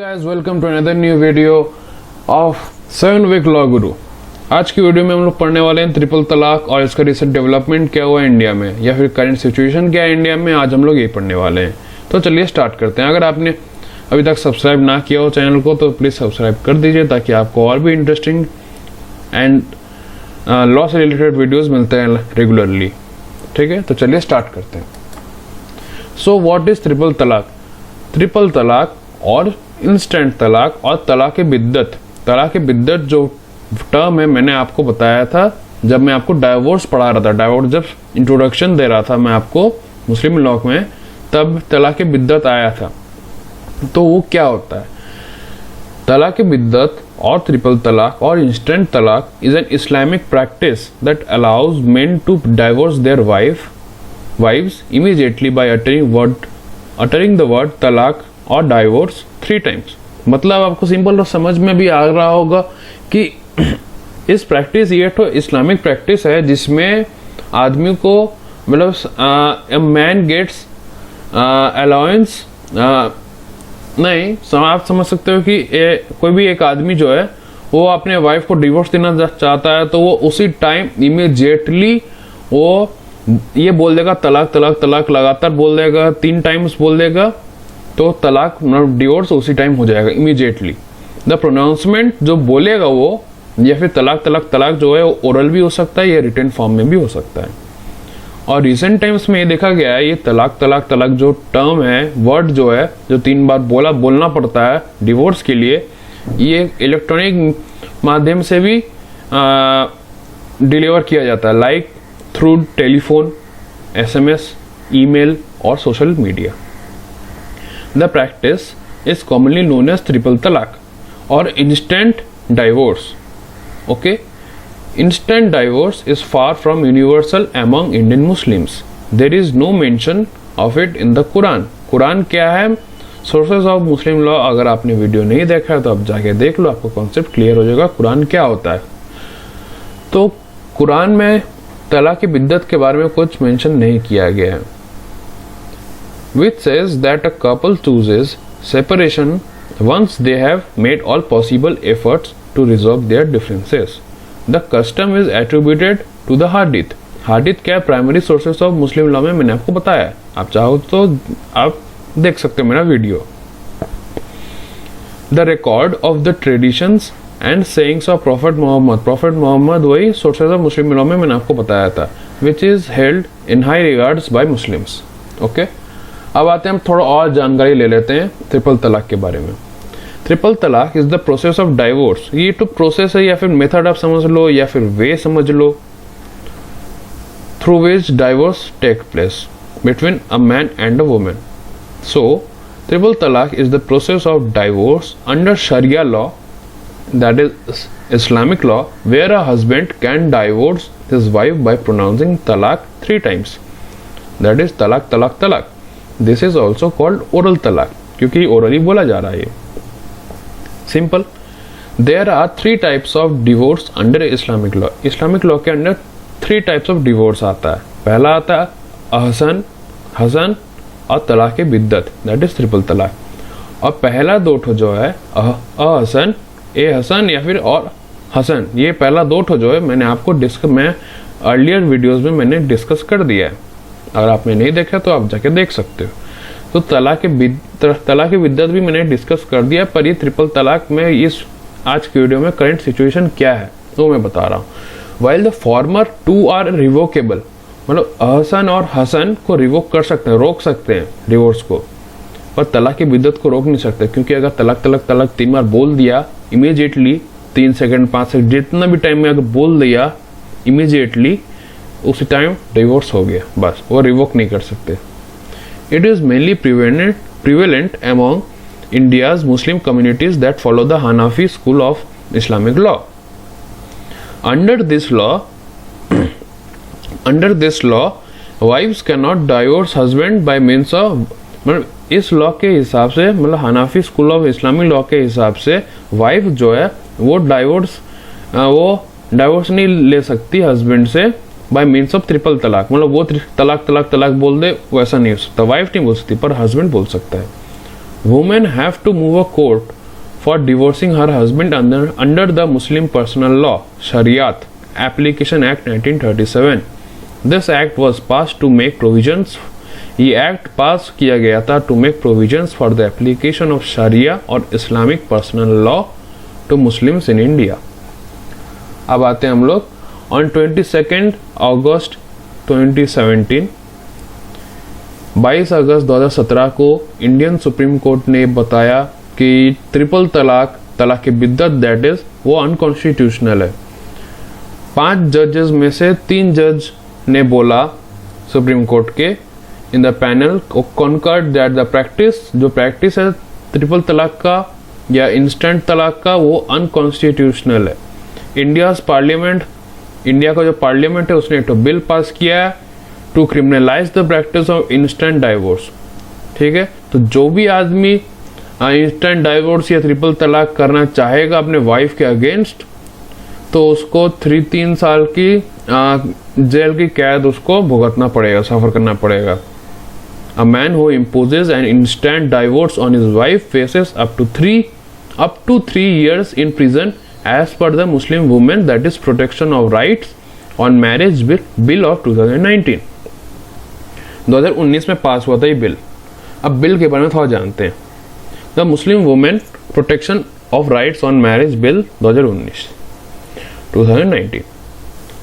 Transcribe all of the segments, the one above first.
guys, welcome to another new video of 7 week law गुरु। आज की video में हम लोग पढ़ने वाले हैं ट्रिपल तलाक और इसका रिसेंट डेवलपमेंट क्या हुआ है इंडिया में, या फिर करंट सिचुएशन क्या है इंडिया में। आज हम लोग ये पढ़ने वाले हैं, तो चलिए स्टार्ट करते हैं। अगर आपने अभी तक सब्सक्राइब ना किया हो चैनल को तो प्लीज़ सब्सक्राइब कर दीजिए, ताकि आपको और भी इंटरेस्टिंग एंड लॉ से रिलेटेड वीडियोज़ मिलते हैं रेगुलरली। ठीक है, तो चलिए स्टार्ट करते हैं। सो व्हाट इज़ ट्रिपल तलाक? ट्रिपल तलाक और इंस्टेंट तलाक और तलाक बिद्दत। तलाक बिद्दत जो टर्म है मैंने आपको बताया था जब मैं आपको डाइवोर्स पढ़ा रहा था, डाइवोर्स जब इंट्रोडक्शन दे रहा था मैं आपको मुस्लिम लॉ में, तब तलाक बिद्दत आया था। तो वो क्या होता है? तलाक बिद्दत और ट्रिपल तलाक और instant talaq is an Islamic practice that allows men to divorce their wives immediately by uttering the word तलाक और डाइवोर्स 3 times। मतलब आपको सिंपल और समझ में भी आ रहा होगा कि इस प्रैक्टिस ये तो इस्लामिक प्रैक्टिस है जिसमें आदमी को मतलब मैन गेट्स अलाउंस नहीं, आप समझ सकते हो कि कोई भी एक आदमी जो है वो अपने वाइफ को डिवोर्स देना चाहता है तो वो उसी टाइम इमीडिएटली वो ये बोल देगा तलाक तलाक तलाक, लगातार बोल देगा, 3 टाइम्स बोल देगा, तो तलाक डिवोर्स उसी टाइम हो जाएगा इमीडिएटली। द प्रोनाउंसमेंट जो बोलेगा वो, या फिर तलाक तलाक तलाक जो है वो ओरल भी हो सकता है या रिटन फॉर्म में भी हो सकता है। और रिसेंट टाइम्स में ये देखा गया है ये तलाक तलाक तलाक जो टर्म है, वर्ड जो है जो 3 बार बोलना पड़ता है डिवोर्स के लिए, ये इलेक्ट्रॉनिक माध्यम से भी डिलीवर किया जाता है, like through telephone, SMS, email और social media. The practice is commonly known as triple तलाक और instant divorce. Okay, instant divorce is far from universal among Indian Muslims. There is no mention of it in the Quran. Quran क्या है? Sources of Muslim law. अगर आपने video नहीं देखा है तो आप जाके देख लो, आपको कॉन्सेप्ट क्लियर हो जाएगा कुरान क्या होता है। तो कुरान में तलाक बिद्दत के बारे में कुछ मेंशन नहीं किया गया है, which says that a couple chooses separation once they have made all possible efforts to resolve their differences. The custom is attributed to the hadith. hadith क्या है? Primary sources of Muslim law में मैंने आपको बताया है, आप चाहो तो आप देख सकते हो मेरा video. The record of the traditions and sayings of prophet Mohammed वही सोर्सेज ऑफ मुस्लिम लॉ में मैंने आपको बताया था, which is held in high regards bye Muslims. Okay, अब आते हैं हम थोड़ा और जानकारी ले लेते हैं ट्रिपल तलाक के बारे में। ट्रिपल तलाक is the process of divorce. ये तो प्रोसेस है या फिर मेथड आप समझ लो या फिर वे समझ लो, through which divorce take place between a man and a woman. So triple तलाक is the process of divorce under sharia law, that is Islamic law, where a husband can divorce his wife by pronouncing talaq 3 times. That is talaq talaq talaq. This is also called oral talaq, क्योंकि orally बोला जा रहा है ये। Simple. There are 3 types of divorce under Islamic law. Islamic law के अंदर 3 types of divorce आता है। पहला आता है हसन और तलाक बिद्दत, that is ट्रिपल तलाक। और पहला 2 ठो जो है अहसन, ए हसन या फिर और हसन, ये पहला 2 ठो जो है मैंने आपको मैं अर्लियर वीडियोस में मैंने डिस्कस कर दिया है। अगर आपने नहीं देखा तो आप जाके देख सकते हो। तो तलाक बिद्दत भी मैंने डिस्कस कर दिया, पर ये ट्रिपल तलाक में इस आज की वीडियो में करंट सिचुएशन क्या है तो मैं बता रहा हूँ। While the former 2 are revocable, मतलब अहसन और हसन को रिवोक कर सकते हैं, रोक सकते हैं डिवोर्स को, पर तलाक बिद्दत को रोक नहीं सकते, क्योंकि अगर तलाक तलाक तलाक 3 बार बोल दिया इमीडिएटली, 3 सेकंड 5 सेकंड जितना भी टाइम में अगर बोल दिया इमीडिएटली, उसी टाइम डिवोर्स हो गया, बस, वो रिवोक नहीं कर सकते। It is mainly prevalent among India's Muslim communities that follow the Hanafi school of Islamic law. Under this law wives can not divorce husband bye means of, मतलब इस लॉ के हिसाब से, मतलब Hanafi school of Islamic law के हिसाब से wife जो है वो डाइवोर्स नहीं ले सकती हस्बैंड से बाय मीन्स ऑफ ट्रिपल तलाक। मतलब वो तलाक तलाक तलाक बोल दे वैसा नहीं हो सकता, वाइफ नहीं बोल सकती पर हस्बैंड बोल सकता है। Women have to move a court for divorcing her husband under the Muslim personal law Shariat application act 1937. This act was pass to make provisions. ये एक्ट पास किया गया था to make provisions for the application of sharia और Islamic personal law to Muslims in India. अब आते हैं हम लोग ऑन 22 अगस्त 2017. 22 अगस्त 2017 को इंडियन सुप्रीम कोर्ट ने बताया कि ट्रिपल तलाक की बिद्दत दैट इज वो अनकॉन्स्टिट्यूशनल है. 5 जजेस में से 3 जज ने बोला सुप्रीम कोर्ट के in the panel concurred that the practice है ट्रिपल तलाक का या इंस्टेंट तलाक का वो अनकॉन्स्टिट्यूशनल है. इंडिया का जो पार्लियामेंट है उसने एक बिल पास किया है to criminalise the practice of instant divorce. ठीक है, तो जो भी आदमी इंस्टेंट डाइवोर्स या ट्रिपल तलाक करना चाहेगा अपने वाइफ के अगेंस्ट तो उसको 3 साल की जेल की कैद उसको भुगतना पड़ेगा, सफर करना पड़ेगा. A man who imposes an instant divorce on his wife faces up to 3 years in prison as per the Muslim Women that is Protection of Rights on Marriage Bill of 2019. 2019 में पास हुआ था ये बिल. अब bill के बारे में थोड़ा जानते हैं. The Muslim women protection of rights on marriage bill 2019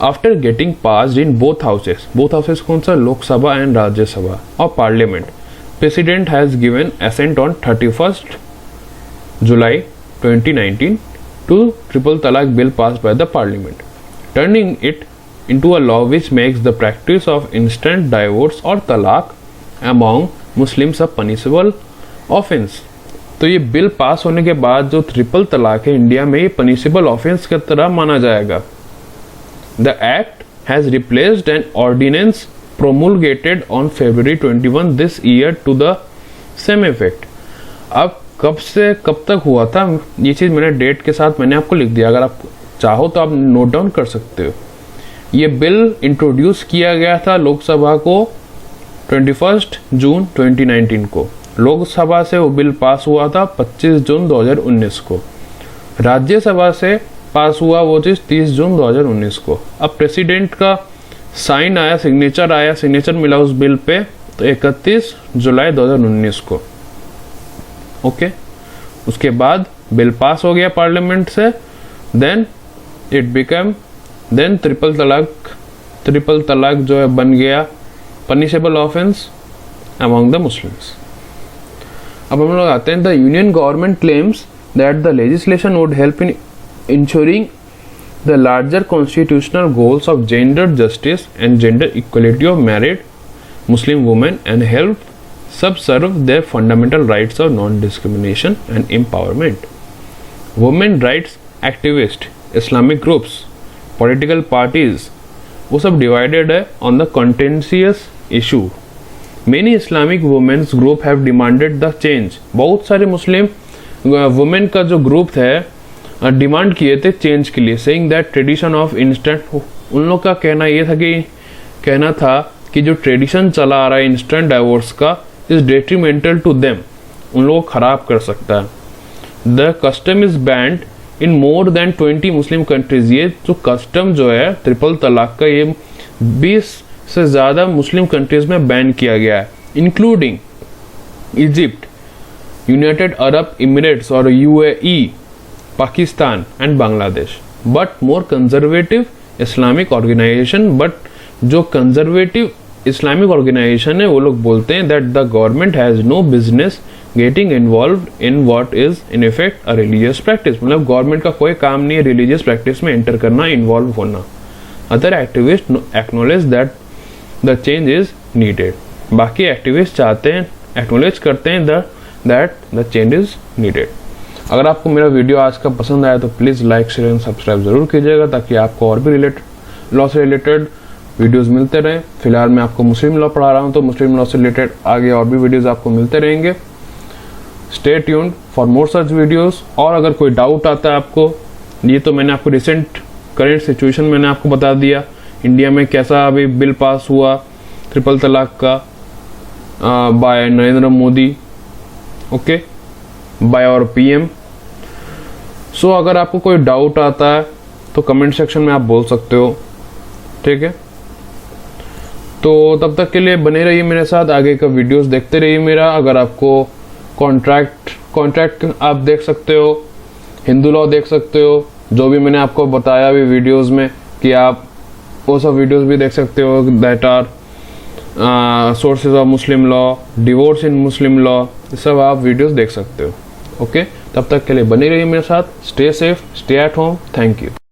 after getting passed in both houses कौन सा, लोकसभा एंड राज्यसभा और parliament. President has given assent on 31 July 2019 to triple talaq bill passed by the parliament, turning it into a law which makes the practice of instant divorce or talaq among Muslims a punishable offense. तो ये bill pass होने के बाद जो triple तलाक है India में ये पनिशेबल ऑफेंस की तरह माना जाएगा. The act has replaced an ordinance promulgated on February 21 this year to the same effect. अब कब से कब तक हुआ था ये चीज़ मैंने डेट के साथ मैंने आपको लिख दिया, अगर आप चाहो तो आप नोट डाउन कर सकते हो. ये बिल इंट्रोड्यूस किया गया था लोकसभा को 21 जून 2019 को. लोकसभा से वो बिल पास हुआ था 25 जून 2019 को. राज्यसभा से पास हुआ वो चीज़ 30 जून 2019 को. अब प्रेसिडेंट का साइन आया, सिग्नेचर मिला उस बिल पे तो 31 जुलाई 2019 को. ओके, उसके बाद बिल पास हो गया पार्लियामेंट से. देन ट्रिपल तलाक जो है बन गया punishable offence among the Muslims. अब हम लोग आते हैं the union government claims that the legislation would help in ensuring the larger constitutional goals of gender justice and gender equality of married Muslim women and help subserve their fundamental rights of non-discrimination and empowerment. Women rights activists, Islamic groups, political parties वो सब divided है on the contentious issue. Many Islamic women's group have demanded the change. बहुत सारे Muslim women का जो group है demand किए थे चेंज के लिए, saying that tradition of instant. उन लोग का कहना था कि जो ट्रेडिशन चला आ रहा है इंस्टेंट डाइवोर्स का इज डेट्रीमेंटल टू देम, उन लोगों को खराब कर सकता है. The custom is band in more than 20 Muslim countries. ये जो कस्टम जो है ट्रिपल तलाक का ये 20 से ज़्यादा मुस्लिम कंट्रीज में बैन किया गया है, including Egypt, United Arab Emirates और UAE, Pakistan and Bangladesh. But more conservative Islamic organisation, but जो कंजर्वेटिव इस्लामिक ऑर्गेनाइजेशन है वो लोग बोलते हैं that the government has no business getting involve in what is in effect a religious practice. मतलब government का कोई काम नहीं है रिलीजियस प्रैक्टिस में एंटर करना, इन्वॉल्व होना. Other activist acknowledge that the change is needed. बाकी एक्टिविस्ट चाहते हैं, एक्नोलेज करते हैं that the change is needed. अगर आपको मेरा वीडियो आज का पसंद आया तो please like share and subscribe जरूर कीजिएगा ताकि आपको और भी लॉ से रिलेटेड वीडियोस मिलते रहें. फिलहाल मैं आपको मुस्लिम लॉ पढ़ा रहा हूं तो मुस्लिम लॉ से रिलेटेड आगे और भी वीडियोस आपको मिलते रहेंगे. Stay tuned for more such videos. और अगर कोई डाउट आता है आपको, ये तो मैंने आपको रिसेंट करेंट सिचुएशन मैंने आपको बता दिया इंडिया में कैसा अभी बिल पास हुआ ट्रिपल तलाक का by Narendra Modi, okay, by और PM. सो अगर आपको कोई डाउट आता है तो कमेंट सेक्शन में आप बोल सकते हो, ठीक है। तो तब तक के लिए बने रहिए मेरे साथ, आगे का वीडियोस देखते रहिए मेरा। अगर आपको कॉन्ट्रैक्ट आप देख सकते हो, हिंदू लॉ देख सकते हो, जो भी मैंने आपको बताया अभी वीडियोस में, कि आप वो सब वीडियोस भी देख सकते हो that are sources of Muslim law, divorce in Muslim law, ये सब आप वीडियोस देख सकते हो। ओके, तब तक के लिए बने रहिए मेरे साथ। Stay safe, stay at home. Thank you.